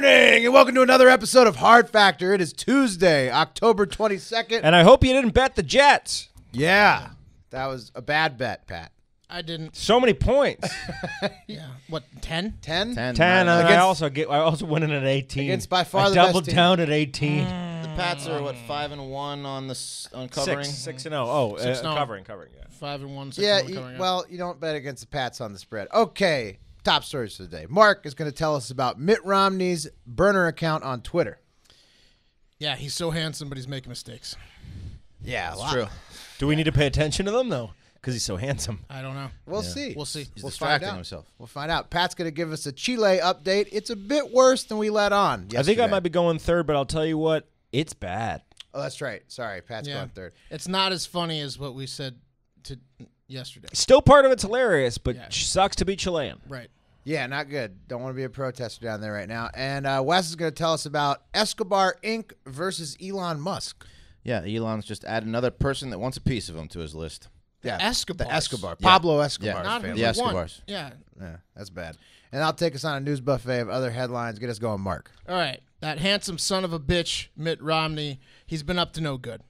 morning, and welcome to another episode of Hard Factor. It is Tuesday, October 22nd. And I hope you didn't bet the Jets. Yeah, that was a bad bet, Pat. I didn't. So many points. Yeah. What, 10? 10? 10, and I also win it at 18. Against by far I the best doubled team. down at 18. The Pats are, 5-1 on covering? 6-0. Oh, 6-0. Covering, yeah. 5-1, 6-1 Yeah, covering. well, you don't bet against the Pats on the spread. Okay, top stories for the day. Mark is going to tell us about Mitt Romney's burner account on Twitter. Yeah, he's so handsome, but he's making mistakes. Yeah, That's true. Do we need to pay attention to them, though? Because he's so handsome. I don't know. We'll see. We'll see. He's We'll distracting find out. himself. We'll find out. Pat's going to give us a Chile update. It's a bit worse than we let on yesterday. I think I might be going third, but I'll tell you what, it's bad. Oh, that's right. Sorry, Pat's going third. It's not as funny as what we said yesterday. Still part of it's hilarious, but Yeah. sucks to be Chilean. Right. Yeah, not good. Don't want to be a protester down there right now. And Wes is going to tell us about Escobar Inc. versus Elon Musk. Yeah, Elon's just added another person that wants a piece of him to his list. Yeah, Escobars. The Escobar. Yeah. Pablo Escobar. Yeah. Not family. who The we want. Escobars. Yeah. Yeah, that's bad. And I'll take us on a news buffet of other headlines. Get us going, Mark. All right. That handsome son of a bitch, Mitt Romney, he's been up to no good.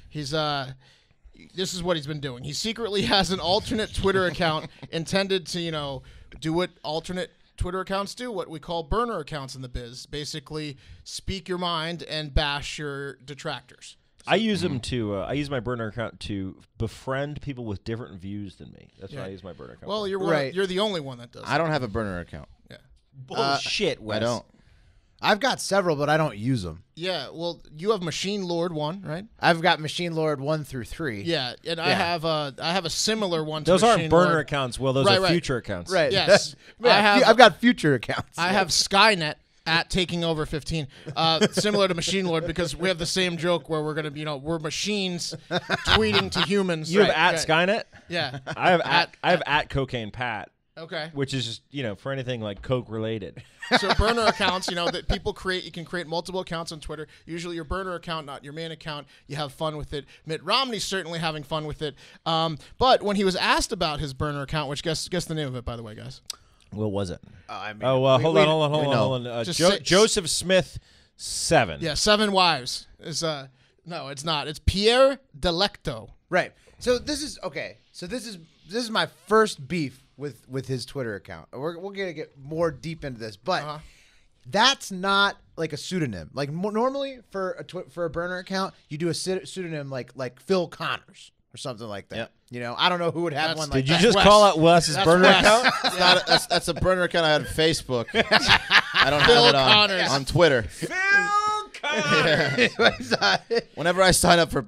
He's this is what he's been doing. He secretly has an alternate Twitter account intended to, do what alternate Twitter accounts do, what we call burner accounts in the biz. Basically, speak your mind and bash your detractors. I use them to. I use my burner account to befriend people with different views than me. That's what I use my burner account. Well, for. you're the only one that does. I don't have a burner account. Yeah. Bullshit, Wes. I don't. I've got several, but I don't use them. Yeah. Well, you have Machine Lord 1, right? I've got Machine Lord 1 through 3. Yeah, and I have a similar one. To Those aren't Machine burner Lord. accounts. Well, those Right, are right. future accounts. Right. Yes. Yeah, I've got future accounts. I have Skynet at taking over 15, similar to Machine Lord, because we have the same joke where we're gonna, we're machines tweeting to humans. You have Right, at Skynet. Yeah. I have at Cocaine Pat, Okay. which is just for anything like Coke related. So burner accounts, that people create. You can create multiple accounts on Twitter. Usually your burner account, not your main account. You have fun with it. Mitt Romney's certainly having fun with it. But when he was asked about his burner account, which guess the name of it, by the way, guys. What was it? hold Hold on. Just Joseph Smith, 7. Yeah, 7 wives. Is no, it's not. It's Pierre Delecto. Right. So this is okay. So this is my first beef with his Twitter account. We're gonna get more deep into this, but that's not like a pseudonym. Like normally for a burner account, you do a pseudonym like Phil Connors or something like that. Yep. I don't know who would have one like Did you that. just Wes. call out Wes's That's burner Wes. account? It's not that's a burner account I had on Facebook. I don't Phil have it Connors. on Twitter. Phil Connors. Whenever I sign up for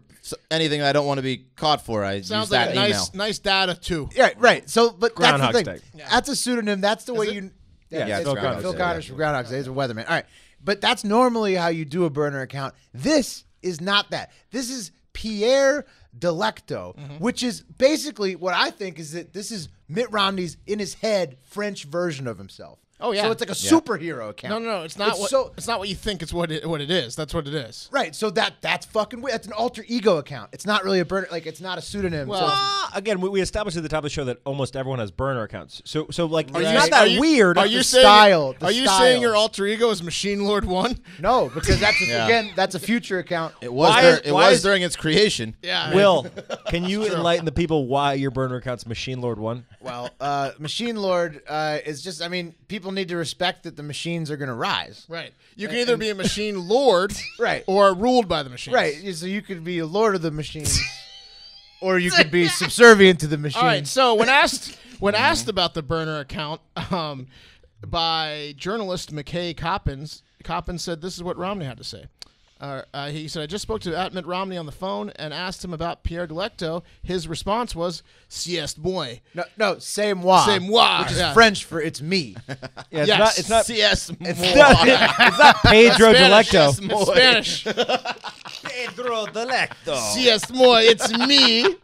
anything I don't want to be caught for, I Sounds use like that a email. nice data too. Yeah, right. So, but Groundhog that's the thing. Day. That's a pseudonym. That's the way it? you. Yeah, it's Phil Phil Connors. Phil Yeah, Connors yeah. from Groundhog Day. He's a weatherman. All right, but that's normally how you do a burner account. This is not that. This is Pierre Delecto, which is basically what I think is that this is Mitt Romney's in his head French version of himself. Oh, yeah. So it's like a superhero account. No, it's not. It's not what you think. It's what it is. That's what it is. Right. So that's fucking weird. That's an alter ego account. It's not really a burner. Like it's not a pseudonym. Well, so Again, we established at the top of the show that almost everyone has burner accounts. So like, it's Are not you- that are you- weird. Are you the saying? style, the Are you style. saying your alter ego is Machine Lord 1? no, because that's Yeah. again that's a future account. It was Why dur- is- it why was is- during its creation. Yeah. Will, can you enlighten the people why your burner account's Machine Lord 1? Well, Machine Lord is just. I mean, people need to respect that the machines are going to rise. Right. You can either be a machine lord, Right. or ruled by the machines. Right. So you could be a lord of the machines, or you could be subservient to the machines. All right. So when asked about the burner account by journalist McKay Coppins said this is what Romney had to say. He said, I just spoke to Mitt Romney on the phone and asked him about Pierre Delecto. His response was, sieste moi. No, c'est moi. C'est moi, Which is yeah. French for it's me. Yeah, Yes. it's not. CS It's not Pedro Delecto. It's Spanish. Pedro Delecto. Sieste moi. It's me.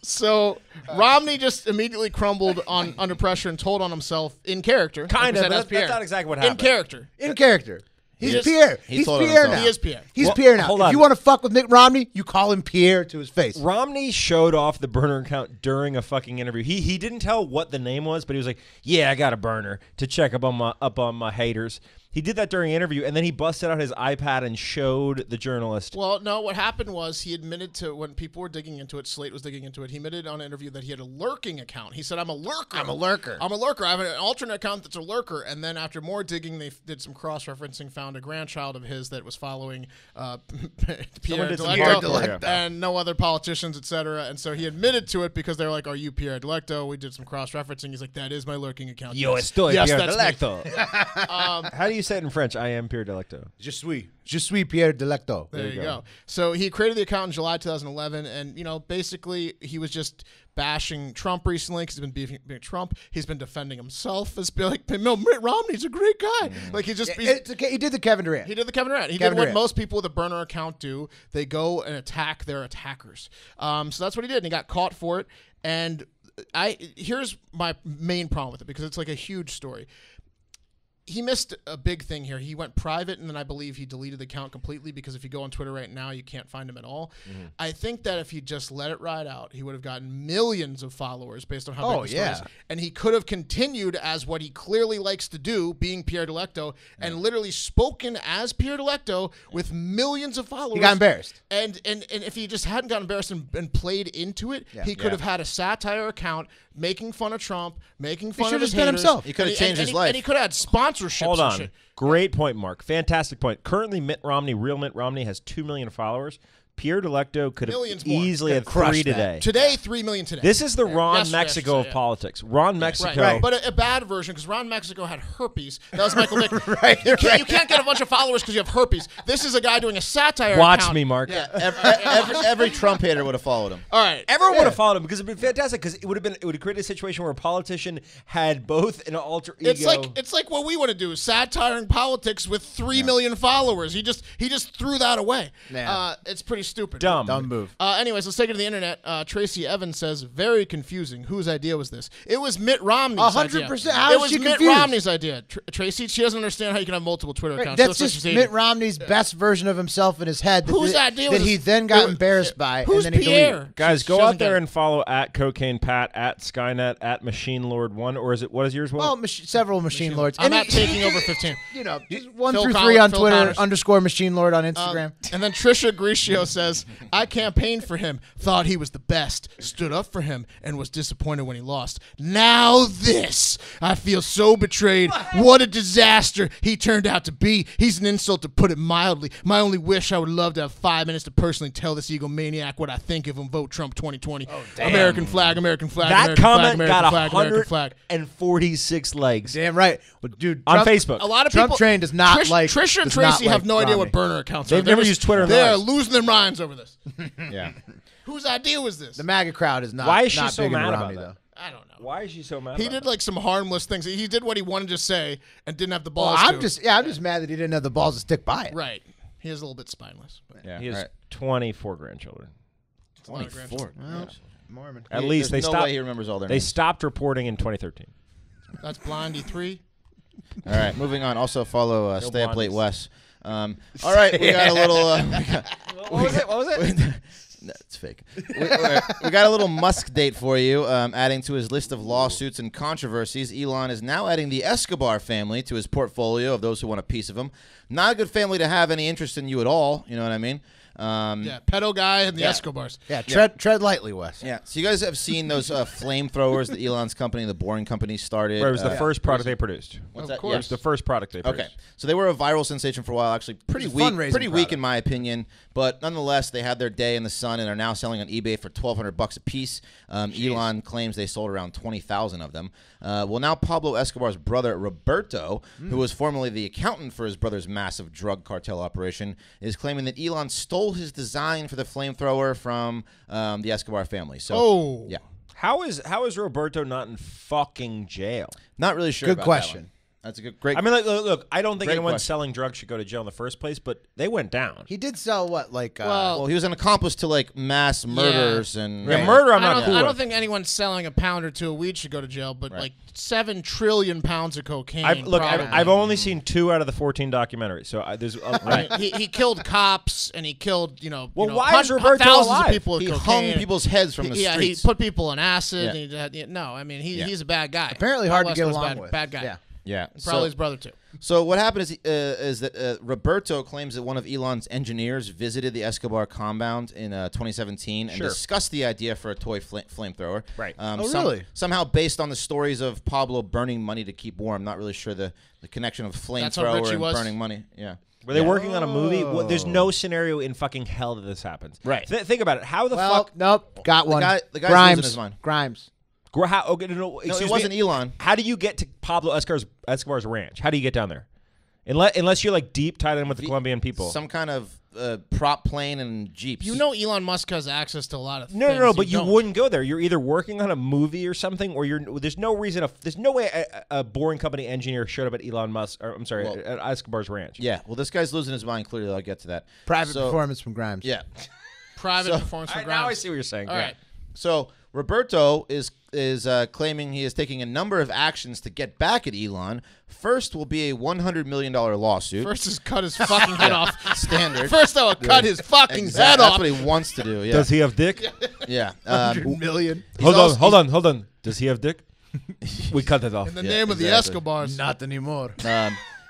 So Romney just immediately crumbled under pressure and told on himself in character. Kind like of. we said, as That's Pierre. not exactly what In happened. character. In character. He's He Pierre. he He's told on Pierre himself. now. He is Pierre. He's Well, Pierre now. hold If on. you want to fuck with Mitt Romney, you call him Pierre to his face. Romney showed off the burner account during a fucking interview. He didn't tell what the name was, but he was like, "Yeah, I got a burner to check up on my haters." He did that during an interview, and then he busted out his iPad and showed the journalist. Well, no, what happened was he admitted to, when people were digging into it, Slate was digging into it, he admitted on an interview that he had a lurking account. He said, I'm a lurker. I'm a lurker. I'm a lurker. I have an alternate account that's a lurker. And then after more digging, they did some cross-referencing, found a grandchild of his that was following Pierre Delecto and no other politicians, etc. And so he admitted to it because they're like, are you Pierre Delecto? We did some cross-referencing. He's like, that is my lurking account. Yo yes. estoy Yes, Pierre that's Delecto. How do you say it in French? I am Pierre Delecto. Je suis Pierre Delecto. There you go. So he created the account in July 2011, and basically he was just bashing Trump recently because he's been beefing Trump. He's been defending himself as being like, no, Mitt Romney's a great guy. Like he just he did the Kevin Durant. He did the Kevin Durant. He did what most people with a burner account do. They go and attack their attackers. So that's what he did, and he got caught for it. And here's my main problem with it, because it's like a huge story. He missed a big thing here. He went private, and then I believe he deleted the account completely, because if you go on Twitter right now, you can't find him at all. I think that if he just let it ride out, he would have gotten millions of followers based on how big the story is. And he could have continued as what he clearly likes to do, being Pierre Delecto, and literally spoken as Pierre Delecto with millions of followers. He got embarrassed. And if he just hadn't gotten embarrassed and played into it, he could have had a satire account making fun of Trump, making fun of his haters. Himself. He could have changed his life. And he could have had sponsorships. Hold on. And shit. Great point, Mark. Fantastic point. Currently, real Mitt Romney has 2 million followers. Pierre Delecto could have easily had 3 today. Today, 3 million today. This is the Ron Mexico of politics. Ron Mexico. Right. But a bad version, because Ron Mexico had herpes. That was Michael Vick. You can't get a bunch of followers because you have herpes. This is a guy doing a satire Watch account. me, Mark. Yeah, every Trump hater would have followed him. All right. Everyone would have followed him, because it would have been fantastic, because it would have created a situation where a politician had both an alter ego. It's like what we want to do, satiring politics with 3 million followers. He just threw that away. It's pretty stupid. Dumb move. Anyways, let's take it to the internet. Tracy Evans says, very confusing. Whose idea was this? It was Mitt Romney's 100%. idea. How it is was she Mitt confused? Romney's idea. Tracy, she doesn't understand how you can have multiple Twitter accounts. That's just Mitt Romney's best version of himself in his head. Whose idea was that he then got embarrassed by, Who's and then he Pierre? deleted. Guys, go out there and follow at Cocaine Pat, at Skynet, at Machine Lord 1, or what is yours? Well, several Machine Lords. I'm at Taking Over 15. Just 1 through 3 on Twitter, _ Machine Lord on Instagram. And then Trisha Griccio says, I campaigned for him, thought he was the best, stood up for him, and was disappointed when he lost. Now this. I feel so betrayed. What a disaster he turned out to be. He's an insult, to put it mildly. My only wish, I would love to have 5 minutes to personally tell this egomaniac what I think of him. Vote Trump 2020. American flag, American flag, that American comment flag, got American flag. 146 likes. Damn right. Well, dude, on Trump, Facebook. A lot of Trump people. train does not Trisha and Tracy have no idea what burner accounts are. They've never used Twitter in their They're lives. losing their minds over this. Yeah. Whose idea was this? The MAGA crowd is not. Why is she not so big into mad about Romney, that? though. I don't know. Why is she so mad? He did like some harmless things. He did what he wanted to say and didn't have the Well, balls. I'm just mad that he didn't have the balls to stick by it. Right. He is a little bit spineless. But He has 24 grandchildren. 24. Mormon. At least There's they no stopped. way he remembers all their They names. stopped reporting in 2013. That's Blondie 3. All right, moving on. Also follow Stay Up Late Blondies. Wes. All right, we got a little. What was it? No, it's fake. We got a little Musk date for you. Adding to his list of lawsuits and controversies, Elon is now adding the Escobar family to his portfolio of those who want a piece of him. Not a good family to have any interest in you at all. You know what I mean? Pedo guy and the Escobars. Yeah, tread lightly, Wes. Yeah. So you guys have seen those flamethrowers that Elon's company, the Boring Company, started. Where it was the first product they produced. What's Of that? course. It was the first product they produced. Okay, so they were a viral sensation for a while. Actually, pretty It's a weak, fundraising pretty weak product. in my opinion. But nonetheless, they had their day in the sun and are now selling on eBay for $1,200 a piece. Elon claims they sold around 20,000 of them. Well, now Pablo Escobar's brother Roberto, who was formerly the accountant for his brother's massive drug cartel operation, is claiming that Elon stole his design for the flamethrower from the Escobar family. So, yeah, How is Roberto not in fucking jail? not really sure. Good about question. That one. That's a great. I mean, look, I don't think Great anyone question. selling drugs should go to jail in the first place, but they went down. He did sell what, like? Well, he was an accomplice to like mass murders and Yeah, murder. I'm I not don't, cool I don't with. think anyone selling a pound or two of weed should go to jail, but like 7 trillion pounds of cocaine. I've only seen 2 out of the 14 documentaries, so there's he killed cops and he killed why is Roberto thousands alive? of people with he cocaine. hung people's heads from the Yeah, streets. he put people on acid. Yeah. And he's a bad guy. apparently hard to Pablo get Escobar's along with. Bad guy. Yeah. Yeah. Probably his brother, too. So what happened is that Roberto claims that one of Elon's engineers visited the Escobar compound in 2017 and discussed the idea for a toy flamethrower. Right. Really? Somehow based on the stories of Pablo burning money to keep warm. Not really sure the connection of flamethrower and burning money. Yeah. Were they working on a movie? Well, there's no scenario in fucking hell that this happens. Right. Think about it. How the fuck? Nope. Got one. The guy's losing his mind. Grimes. Okay, no, it wasn't Elon. How do you get to Pablo Escobar's ranch? How do you get down there? Unless you're like deep tied in with the Colombian people. Some kind of prop plane and jeeps. You know Elon Musk has access to a lot of things. No, but you wouldn't go there. You're either working on a movie or something, or there's no way a boring company engineer showed up at Elon Musk, or I'm sorry, at Escobar's ranch. Yeah, well, this guy's losing his mind. Clearly, I'll get to that. Private performance from Grimes. Yeah. Private performance from Grimes. Now I see what you're saying. All right. So Roberto is claiming he is taking a number of actions to get back at Elon. First will be a $100 million lawsuit. First is cut his fucking head off. Standard. First, I will cut his fucking head off. That's what he wants to do. Yeah. Does he have dick? Yeah. 100 million. Hold on. Does he have dick? We cut that off. In the name of the Escobars. Not anymore.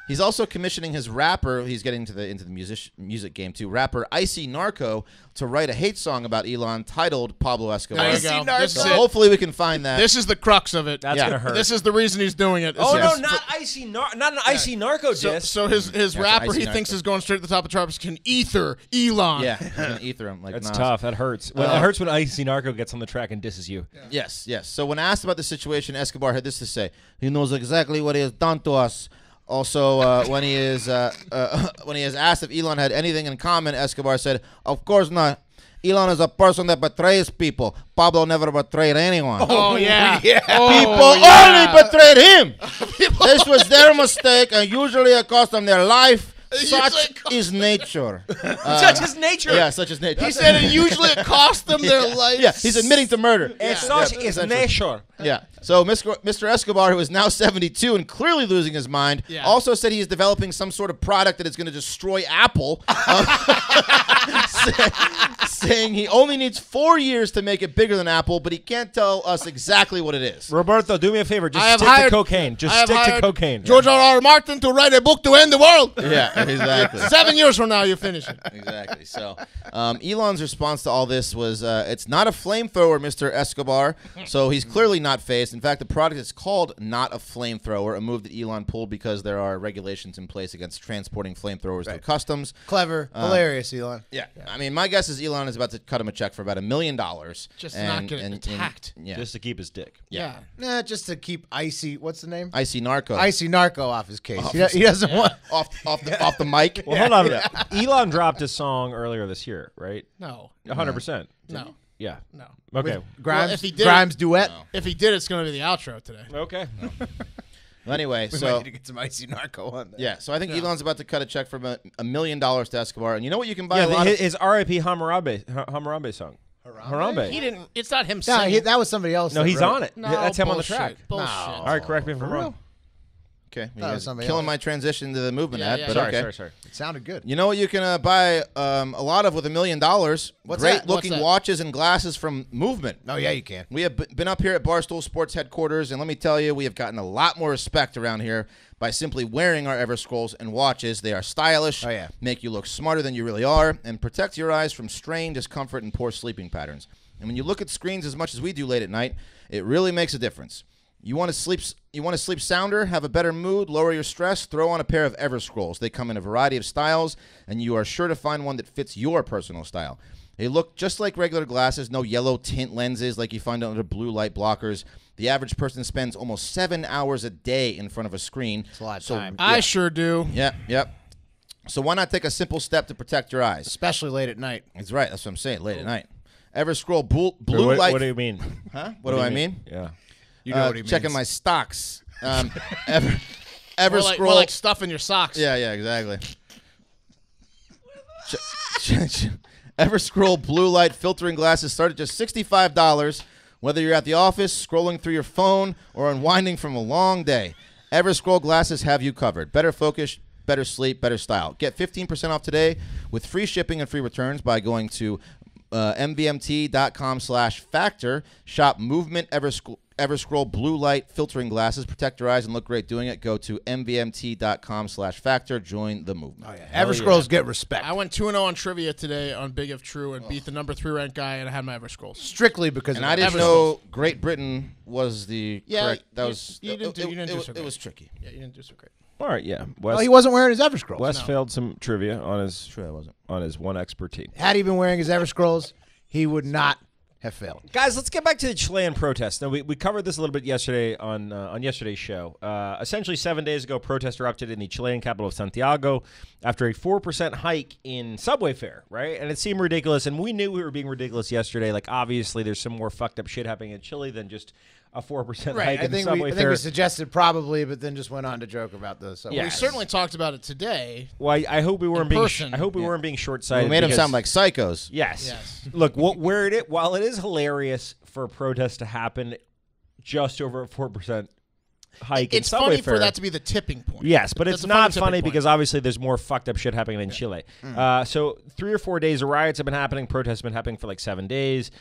He's also commissioning his rapper. He's getting into the music game too. Rapper Icy Narco to write a hate song about Elon titled Pablo Escobar. There you go. So hopefully we can find that. This is the crux of it. That's gonna hurt. This is the reason he's doing it. Oh no, not an Icy Narco diss. So his rapper he thinks is going straight to the top of the charts can ether Elon. Yeah, he's gonna ether him like That's Nas. tough. That hurts. Well, it hurts when Icy Narco gets on the track and disses you. Yeah. Yes. So when asked about the situation, Escobar had this to say: "He knows exactly what he has done to us." Also, when he is asked if Elon had anything in common, Escobar said, "Of course not. Elon is a person that betrays people. Pablo never betrayed anyone. Oh yeah. People only betrayed him. This was their mistake, and usually it cost them their life. Such is nature. Such is nature. Yeah, such is nature. He said it usually it cost them their life. Yeah, he's admitting to murder. Such is nature. Yeah. So Mr. Escobar, who is now 72 and clearly losing his mind, also said he is developing some sort of product that is going to destroy Apple, saying he only needs 4 years to make it bigger than Apple, but he can't tell us exactly what it is. Roberto, do me a favor. Just stick to cocaine. Just stick to cocaine. George R.R. Martin to write a book to end the world. Yeah, exactly. 7 years from now, you finish it. Exactly. So Elon's response to all this was, it's not a flamethrower, Mr. Escobar. So he's clearly not phased. In fact, the product is called Not a Flamethrower, a move that Elon pulled because there are regulations in place against transporting flamethrowers through customs. Clever. Hilarious, Elon. Yeah. I mean, my guess is Elon is about to cut him a check for about $1 million. Just not get attacked. Just to keep his dick. Yeah. Nah, just to keep Icy, what's the name? Icy Narco. Icy Narco off his case. He doesn't want... Off the mic. Well, hold on. Elon dropped a song earlier this year, right? No. 100%. No. Yeah. No. Okay. Grimes, Well, if he did Grimes duet. No. If he did, it's going to be the outro today. Okay. Well, anyway, We might need to get some Icy Narco on there. Yeah, so I think Elon's about to cut a check for $1 million to Escobar. And you know what you can buy a lot of? His R.I.P. Hammurabi song. Harambe. He didn't. It's not him No, singing. that was somebody else. No, that he's wrote on it. No, That's him on the bullshit. track. Bullshit. No. All right, correct me if I'm wrong. Okay, you That was guys somebody killing else. my transition to the movement Yeah, ad, yeah. but okay. Sorry. It sounded good. You know what you can buy a lot of with $1 million? What's Great that? looking What's that? watches and glasses from Movement. Oh, yeah, you can. We have been up here at Barstool Sports headquarters, and let me tell you, we have gotten a lot more respect around here by simply wearing our Everscrolls and watches. They are stylish, make you look smarter than you really are, and protect your eyes from strain, discomfort, and poor sleeping patterns. And when you look at screens as much as we do late at night, it really makes a difference. You want to sleep sounder, have a better mood, lower your stress, throw on a pair of Everscrolls. They come in a variety of styles, and you are sure to find one that fits your personal style. They look just like regular glasses, no yellow tint lenses like you find under blue light blockers. The average person spends almost 7 hours a day in front of a screen. It's a lot of time. I sure do. Yep. So why not take a simple step to protect your eyes? Especially late at night. That's right. That's what I'm saying, late at night. Everscroll blue light. What do you mean? Huh? What do I mean? Yeah. You know what he means. Checking my stocks. More Everscroll. like, like stuff in your socks. Yeah, exactly. Everscroll blue light filtering glasses start at just $65. Whether you're at the office, scrolling through your phone, or unwinding from a long day, Everscroll glasses have you covered. Better focus, better sleep, better style. Get 15% off today with free shipping and free returns by going to MVMT.com/factor. Shop Movement Everscroll Everscroll blue light filtering glasses. Protect your eyes and look great doing it. Go to mvmt.com/factor. Join the movement. Oh, yeah. Everscrolls get respect. I went 2-0 on trivia today on Big If True and beat the number 3 ranked guy, and I had my Everscrolls. Strictly because And of I didn't Everscrolls. know Great Britain was the correct. That was you didn't do so it great. was tricky. Yeah, you didn't do so great. All right, yeah. Well, he wasn't wearing his Everscrolls. Wes failed some trivia on his Sure, I wasn't. on his one expertise. Had he been wearing his Everscrolls, he would not have failed. Guys, let's get back to the Chilean protests. Now, we covered this a little bit yesterday on yesterday's show. Essentially, 7 days ago, protests erupted in the Chilean capital of Santiago after a 4% hike in subway fare, right? And it seemed ridiculous, and we knew we were being ridiculous yesterday. Like, obviously, there's some more fucked up shit happening in Chile than just a 4% hike I in think subway I think fare. we suggested probably, but then just went on to joke about the subway. Yeah. We certainly talked about it today. Well, I hope we weren't being. person. I hope we weren't being short-sighted. We made them because- sound like psychos. Yes. Yes. Look, while it is hilarious for a protest to happen just over a 4% hike in It's subway funny fare. for that to be the tipping point. Yes, but That's it's a not tipping funny point. because obviously there's more fucked up shit happening in Chile. So 3 or 4 days of riots have been happening. Protests have been happening for like 7 days.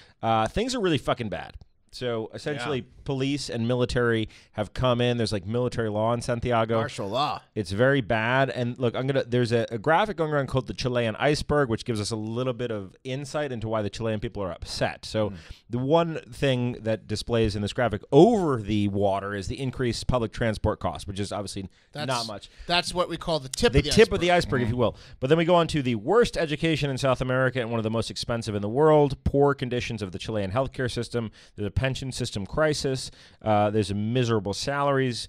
Things are really fucking bad. So essentially, police and military have come in. There's like military law in Santiago. Martial law. It's very bad. And look, there's a graphic going around called the Chilean iceberg, which gives us a little bit of insight into why the Chilean people are upset. So the one thing that displays in this graphic over the water is the increased public transport cost, which is obviously not much. That's what we call the tip The of the tip iceberg. of the iceberg, if you will. But then we go on to the worst education in South America and one of the most expensive in the world, poor conditions of the Chilean healthcare system. There's a pension system crisis. There's miserable salaries,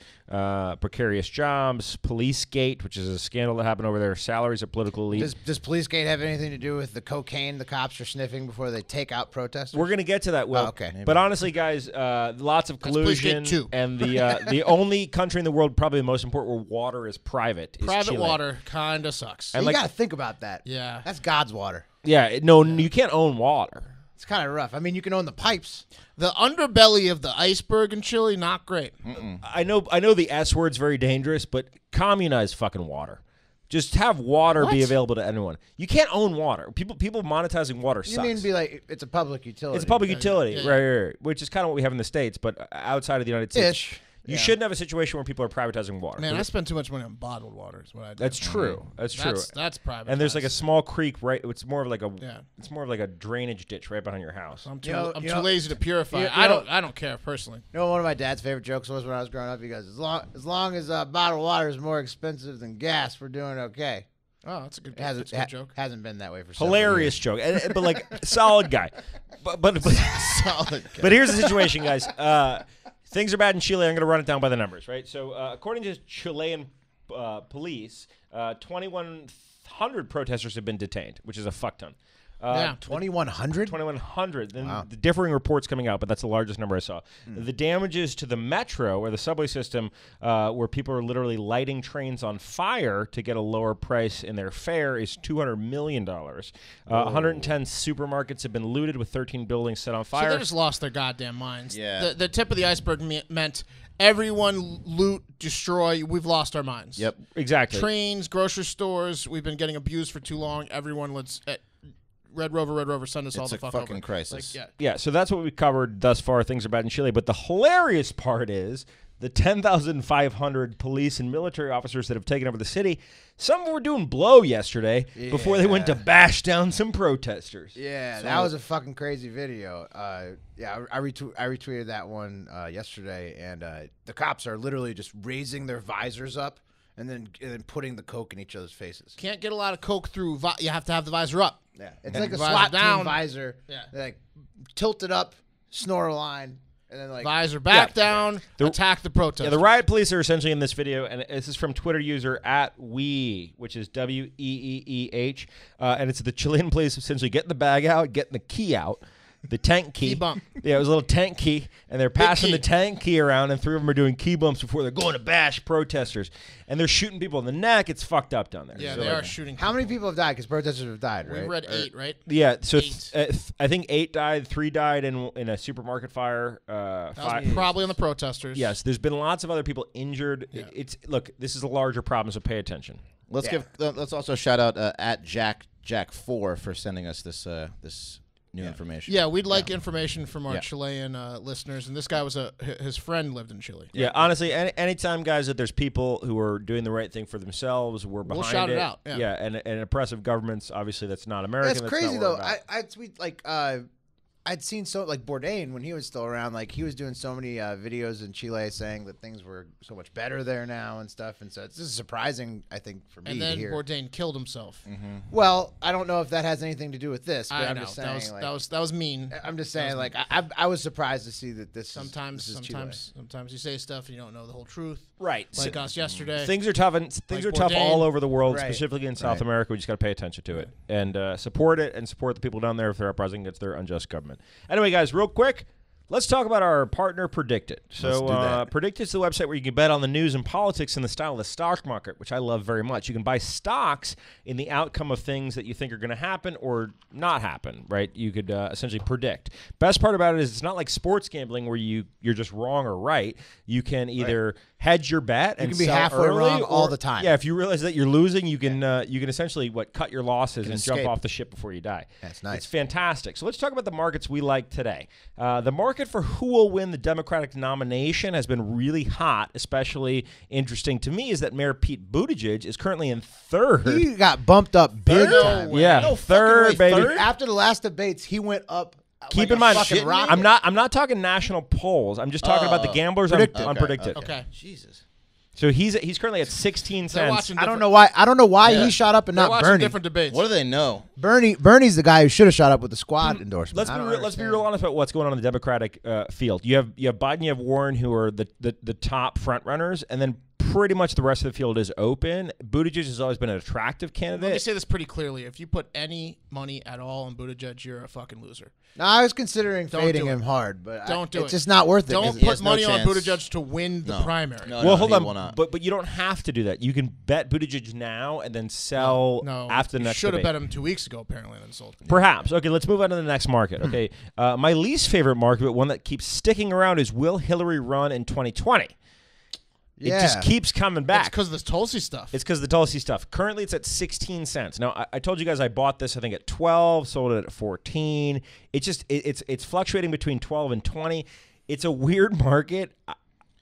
precarious jobs, police gate, which is a scandal that happened over there, salaries of political elite. Does Policegate have anything to do with the cocaine the cops are sniffing before they take out protesters? We're going to get to that, Will. Oh, okay. But honestly, guys, lots of collusion. Policegate too. And the only country in the world, probably the most important, where water is private, is Private Chile. water kind of sucks. And you like- got to think about that. Yeah. That's God's water. Yeah, no, you can't own water. It's kind of rough. I mean, you can own the pipes. The underbelly of the iceberg in Chile, not great. I know the S word's very dangerous, but communize fucking water. Just have water be available to anyone. You can't own water. People monetizing water You sucks. mean be like it's a public utility? It's a public utility, yeah. right, which is kind of what we have in the States, but outside of the United States. Ish. You Yeah. shouldn't have a situation where people are privatizing water. Man, I spend too much money on bottled water. Is what I do. That's true. That's true. That's private. And there's like a small creek right. It's more of like a. Yeah. It's more of like a drainage ditch right behind your house. I'm too, You I'm know- too lazy to purify. you I know- don't care personally. You know what one of my dad's favorite jokes was when I was growing up? He goes, as long as bottled water is more expensive than gas, we're doing okay. Oh, that's a good, It hasn't, that's a good joke. hasn't been that way for several Hilarious joke, but like solid guy. But Solid. But here's the situation, guys. Things are bad in Chile. I'm going to run it down by the numbers, right? So according to Chilean police, 2,100 protesters have been detained, which is a fuck ton. Yeah. 2,100? 2,100. Then Wow. the differing reports coming out, but that's the largest number I saw. The damages to the metro or the subway system, where people are literally lighting trains on fire to get a lower price in their fare, is $200 million. 110 supermarkets have been looted with 13 buildings set on So fire. they just lost their goddamn minds. Yeah. The tip of the iceberg meant everyone loot, destroy. We've lost our minds. Yep. Exactly. Trains, grocery stores. We've been getting abused for too long. Everyone, let's Red Rover, send us all It's the a fuck fucking over. crisis. Like, Yeah, so that's what we covered thus far. Things are bad in Chile. But the hilarious part is the 10,500 police and military officers that have taken over the city, some of them were doing blow yesterday before they went to bash down some protesters. Yeah, that was a fucking crazy video. Yeah, I retweeted that one yesterday, and the cops are literally just raising their visors up and then putting the coke in each other's faces. Can't get a lot of coke through. You have to have the visor up. Yeah, it's like a Visor SWAT down. team visor. Yeah. They, like tilt it up, snore a line, and then like Visor back Yeah. down. Attack the protesters. Yeah, the riot police are essentially in this video, and this is from Twitter user @Wee, which is WEEEH, and it's the Chilean police essentially getting the bag out, getting the key out, the tank key. Key bump. Yeah, it was a little tank key, and they're passing key. the tank key around, and 3 of them are doing key bumps before they're going to bash protesters, and they're shooting people in the neck. It's fucked up down there. Yeah, So, they like, are shooting. How many people have died? Because protesters have died, We right? read 8, right? Yeah, so 8. I think 8 died, 3 died in a supermarket fire. That was 5, probably on the protesters. yes, there's been lots of other people injured. It's look, this is a larger problem, so pay attention. Let's also shout out at Jack4 for sending us this new information. Yeah, we'd like information from our Chilean listeners, and this guy was his friend lived in Chile. Yeah, honestly, anytime, guys, that there's people who are doing the right thing for themselves, we'll shout it out. Yeah, and oppressive governments, obviously, that's not American. That's crazy, though. I tweet, like, I'd seen like Bourdain when he was still around, like he was doing so many videos in Chile saying that things were so much better there now and stuff, and so it's just surprising, I think, for me. And then to hear. Bourdain killed himself. Well, I don't know if that has anything to do with this, but I'm just saying that was mean. I'm just saying, like I was surprised to see that sometimes you say stuff and you don't know the whole truth. Right, like us yesterday. Things are tough, and things are tough all over the world, specifically in South America. We just got to pay attention to it and support it, and support the people down there if they're uprising against their unjust government. Anyway, guys, real quick, let's talk about our partner, Predict It. So, Predict It is the website where you can bet on the news and politics in the style of the stock market, which I love very much. You can buy stocks in the outcome of things that you think are going to happen or not happen, right? You could essentially predict. Best part about it is it's not like sports gambling where you're just wrong or right. You can either hedge your bet and you can be sell halfway early wrong all the time. Yeah, if you realize that you're losing, you can essentially cut your losses and escape. jump off the ship before you die. That's nice. It's fantastic. So let's talk about the markets we like today. The market for who will win the Democratic nomination has been really hot. Especially interesting to me is that Mayor Pete Buttigieg is currently in third. He got bumped up big time. Yeah, third, baby. Third? After the last debates, he went up. Keep in mind, I'm not talking national polls. I'm just talking about the gamblers on Predict It. Okay. Jesus. So he's currently at 16 cents. I don't know why he shot up and not Bernie. Different debates. What do they know? Bernie's the guy who should have shot up with the squad endorsement. Let's be real honest about what's going on in the Democratic field. You have Biden, you have Warren, who are the top front runners, and then pretty much the rest of the field is open. Buttigieg has always been an attractive candidate. Let me say this pretty clearly. If you put any money at all on Buttigieg, you're a fucking loser. No, I was considering fading him hard, but it's just not worth it. Don't put money on Buttigieg to win the primary. Well, hold on. But you don't have to do that. You can bet Buttigieg now and then sell after the next should have debate. bet him 2 weeks ago, apparently, and then sold. Perhaps. Okay, let's move on to the next market. Okay, my least favorite market, but one that keeps sticking around, is will Hillary run in 2020? It just keeps coming back. It's because of this Tulsi stuff. It's because of the Tulsi stuff. Currently, it's at 16 cents. Now, I told you guys I bought this, I think, at 12, sold it at 14. It's fluctuating between 12 and 20. It's a weird market.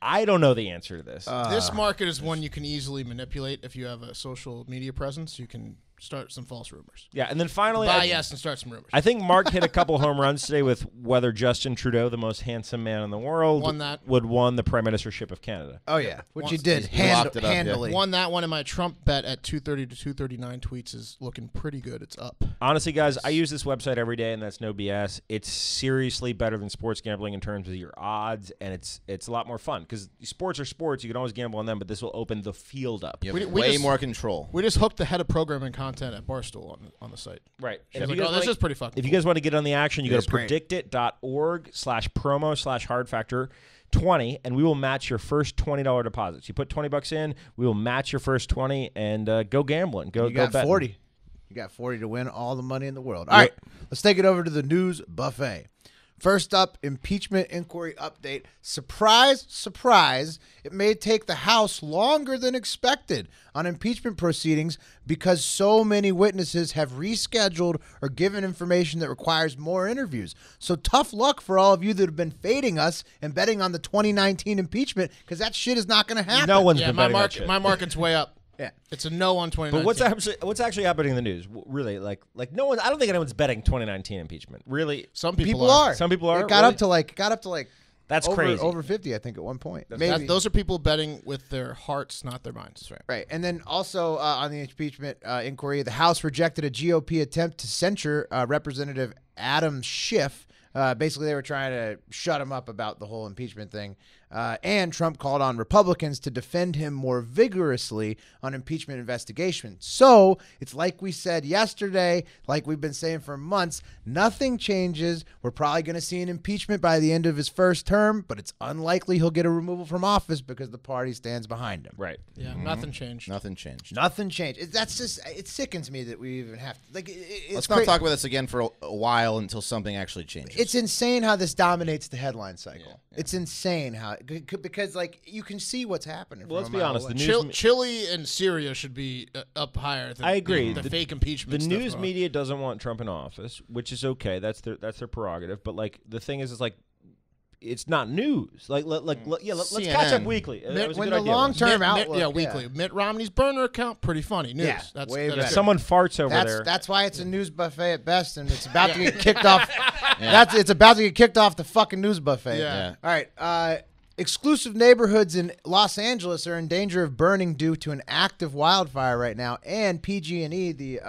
I don't know the answer to this. This market is one you can easily manipulate if you have a social media presence. You can start some false rumors. Yeah, and then finally, and start some rumors. I think Mark hit a couple home runs today with whether Justin Trudeau, the most handsome man in the world, would won the prime ministership of Canada. Oh yeah, which he did handily. Won that one, and my Trump bet at 230 to 239 tweets is looking pretty good. It's up. Honestly, guys, I use this website every day, and that's no BS. It's seriously better than sports gambling in terms of your odds, and it's a lot more fun because sports are sports. You can always gamble on them, but this will open the field up. You have way more control. We just hooked the head of programming content at Barstool on the site. Right. This is pretty fucking If you guys want to get on the action, you go to predictit.org/promo/hard-factor20, and we will match your first $20 deposits. You put $20 in, we will match your first 20, and go gambling. Go bet. 40. You got 40 to win all the money in the world. All right, let's take it over to the news buffet. First up, impeachment inquiry update. Surprise, surprise, it may take the House longer than expected on impeachment proceedings because so many witnesses have rescheduled or given information that requires more interviews. So tough luck for all of you that have been fading us and betting on the 2019 impeachment because that shit is not going to happen. No one's been betting that shit. My market's way up. Yeah, it's a no on 2019. But what's actually happening in the news? Really, like no one. I don't think anyone's betting 2019 impeachment. Really, some people are. Some people are. It got up to like. That's crazy. crazy. Over 50, I think, at one point. Those are people betting with their hearts, not their minds. Right. And then also on the impeachment inquiry, the House rejected a GOP attempt to censure Representative Adam Schiff. Basically, they were trying to shut him up about the whole impeachment thing. And Trump called on Republicans to defend him more vigorously on impeachment investigation. So it's like we said yesterday, like we've been saying for months, nothing changes. We're probably going to see an impeachment by the end of his first term, but it's unlikely he'll get a removal from office because the party stands behind him. Right. Yeah, nothing changed. Nothing changed. Nothing changed. It sickens me that we even have to. Let's not talk about this again for a while until something actually changes. It's insane how this dominates the headline cycle. Yeah. It's insane how because like you can see what's happening. Well, let's from be a mile honest. away. The news. Chile and Syria should be up higher. Than I agree. The fake impeachment. The stuff news going on. media doesn't want Trump in office, which is okay. That's their prerogative. But like the thing is like it's not news. Let's catch up CNN. weekly. That was a when good the idea. long-term outlook, weekly. Mitt Romney's burner account, pretty funny news. Yeah, That's way that's better. good. Someone farts over there. That's why it's a news buffet at best, and it's about to get kicked off. It's about to get kicked off the fucking news buffet. Yeah. All right. Exclusive neighborhoods in Los Angeles are in danger of burning due to an active wildfire right now, and PG&E, the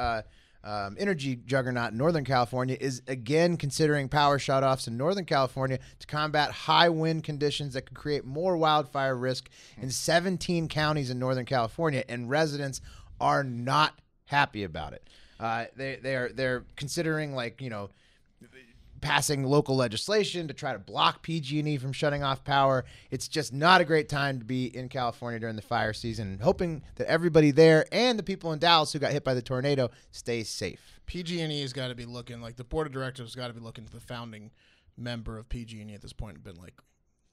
energy juggernaut in Northern California, is again considering power shutoffs in Northern California to combat high wind conditions that could create more wildfire risk in 17 counties in Northern California, and residents are not happy about it. They're considering passing local legislation to try to block PG&E from shutting off power. It's just not a great time to be in California during the fire season. Hoping that everybody there and the people in Dallas who got hit by the tornado stay safe. PG&E has got to be looking the board of directors has got to be looking to the founding member of PG&E at this point and been like,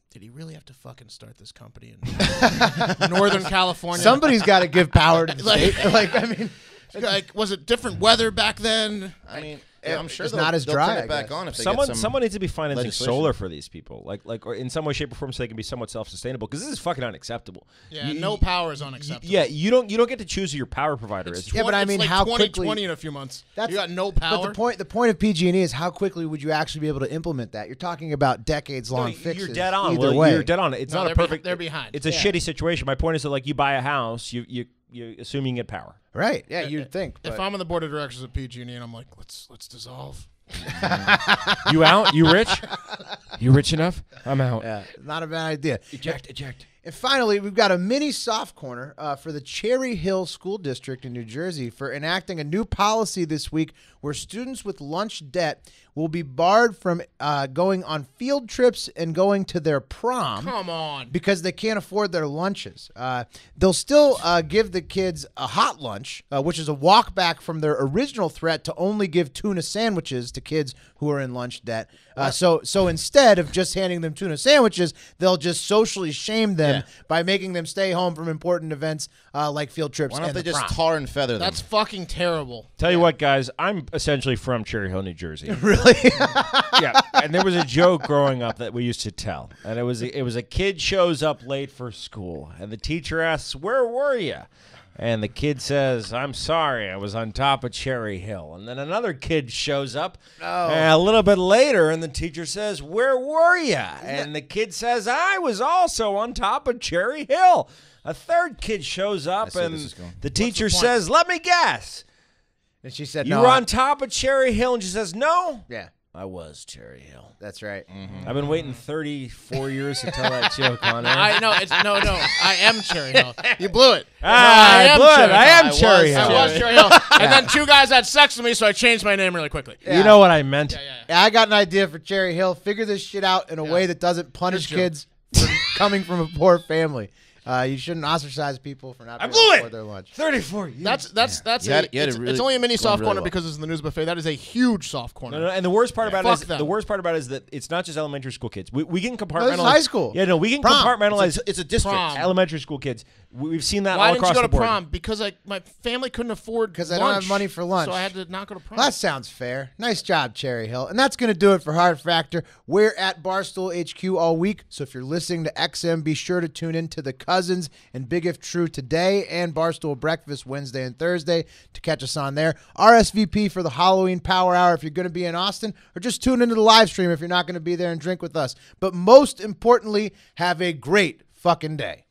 did he really have to fucking start this company in Northern California? Somebody's got to give power to the state. Was it different weather back then? I mean, Yeah, I'm sure it's they'll, not as they'll dry, turn I it back guess. on if they get some Someone needs to be financing legislation. solar for these people, or in some way, shape, or form, so they can be somewhat self-sustainable. Because this is fucking unacceptable. Yeah, no power is unacceptable. Yeah, you don't get to choose who your power provider is. Yeah, but I mean, how 2020 quickly- in a few months. That's- You got no power. But the point of PG&E is how quickly would you actually be able to implement that? You're talking about decades-long fixes. You're dead on. Either way. You're dead on. It's No, not they're a perfect. they're behind. It's a shitty situation. My point is that you buy a house, you assume you can get power. Right? Yeah, you'd think. If but- I'm on the board of directors of PG&E and I'm like, let's dissolve. You out? You rich? You rich enough? I'm out. Yeah, not a bad idea. Eject. And finally, we've got a mini soft corner for the Cherry Hill School District in New Jersey for enacting a new policy this week where students with lunch debt will be barred from going on field trips and going to their prom. Come on. Because they can't afford their lunches. They'll still give the kids a hot lunch, which is a walk back from their original threat to only give tuna sandwiches to kids who are in lunch debt. So instead of just handing them tuna sandwiches, they'll just socially shame them by making them stay home from important events like field trips. Why don't and they the just prom. tar and feather them? That's fucking terrible. Tell you what, guys, I'm essentially from Cherry Hill, New Jersey. Really? Yeah, and there was a joke growing up that we used to tell, and it was a kid shows up late for school, and the teacher asks, "Where were you?" And the kid says, "I'm sorry, I was on top of Cherry Hill." And then another kid shows up a little bit later, and the teacher says, "Where were you?" And the kid says, "I was also on top of Cherry Hill." A third kid shows up, see where and this is going. the teacher says, "Let me guess. And she said, You no. were on top of Cherry Hill," and she says, "No, Yeah, I was Cherry Hill." that's right. I've been waiting 34 years to tell that joke on air. I know. No. I am Cherry Hill. You blew it. I blew it. I am Cherry Hill. I was Cherry Hill. And then two guys had sex with me, so I changed my name really quickly. You know what I meant. Yeah, I got an idea for Cherry Hill. Figure this shit out in a way that doesn't punish Good joke. kids for coming from a poor family. You shouldn't ostracize people for not I being blew able to it. afford their lunch. 34 years. That's You had it it's really only a mini going soft really corner well. because it's in the news buffet. That is a huge soft corner. No, and the worst part about it Fuck is them. the worst part about it is that it's not just elementary school kids. We can compartmentalize. this is high school. Yeah, no, we can Prom. compartmentalize. It's a district. Prom. Elementary school kids. We've seen that Why all didn't across you go the to board. prom? Because my family couldn't afford Because I don't have money for lunch. So I had to not go to prom. Well, that sounds fair. Nice job, Cherry Hill. And that's going to do it for Hard Factor. We're at Barstool HQ all week, so if you're listening to XM, be sure to tune in to The Cousins and Big If True today and Barstool Breakfast Wednesday and Thursday to catch us on there. RSVP for the Halloween Power Hour if you're going to be in Austin, or just tune into the live stream if you're not going to be there and drink with us. But most importantly, have a great fucking day.